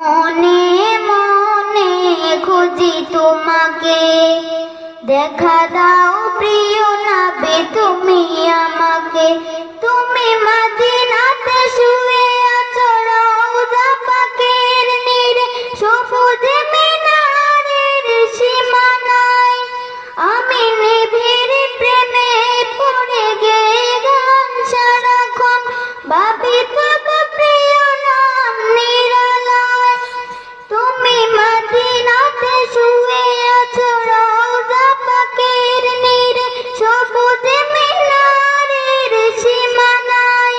মনে মনে খুঁজি তোমাকে, দেখা দাও প্রিয় নবী তুমি আমাকে। তুমি মদিনাতে শুয়ে আছো রওজা পাকের নীড়ে, সবুজ মিনারের সীমানায়। আমি নিবিড় প্রেমে পড়ে গেয়ে গান সারাক্ষণ, ভাবি তবু প্রিয় নাম নিরালায়। তুমি মদিনাতে শুয়ে আছো রওজা পাকের নীড়ে, সবুজ মিনারের সীমানায়।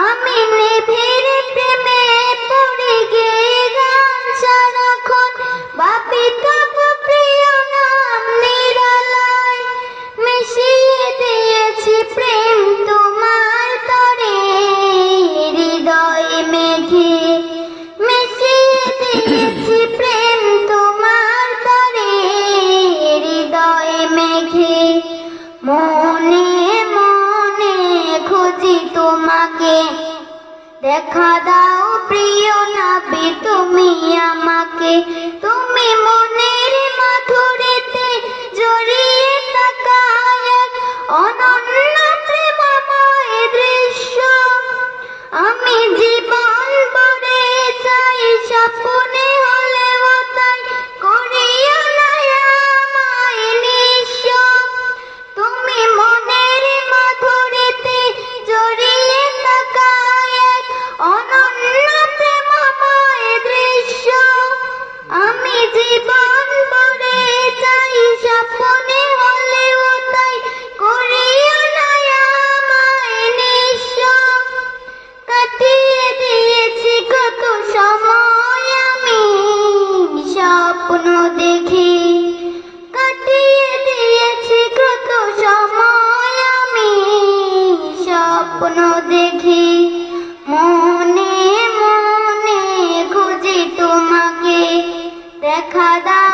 আমি নিবিড় প্রেমে পড়ে গেয়ে গান সারাক্ষণ, ভাবি তবু প্রিয় নাম নিরালায়। মিশিয়ে দিয়েছি প্রেম তোমার তরে হৃদয় মেঘে, মিশিয়ে দিয়েছি প্রেম তোমার তরে হৃদয় মেঘে। মনে মনে খুঁজি তোমাকে, দেখা দাও প্রিয় নবী তুমি আমাকে। তুমি মনের মাধুরীতে জড়িয়ে থাকা এক অনন্য প্রেমময় দৃশ্য। আমি জীবন ভরে চাই স্বপ্নে হলেও তাই, করিও না আমায় নিঃস্ব। তুমি মনের মাধুরীতে জড়িয়ে থাকা এক অনন্য প্রেমময় দৃশ্য। আমি জীবন ভরে চাই স্বপ্নে হলেও তাই, করিও না আমায় নিঃস্ব। কাটিয়ে দিয়েছি কত সময় আমি স্বপ্ন দেখি, কাটিয়ে দিয়েছি কত সময় আমি স্বপ্ন দেখি। মনে মনে খুঁজি তোমাকে, দেখা দাও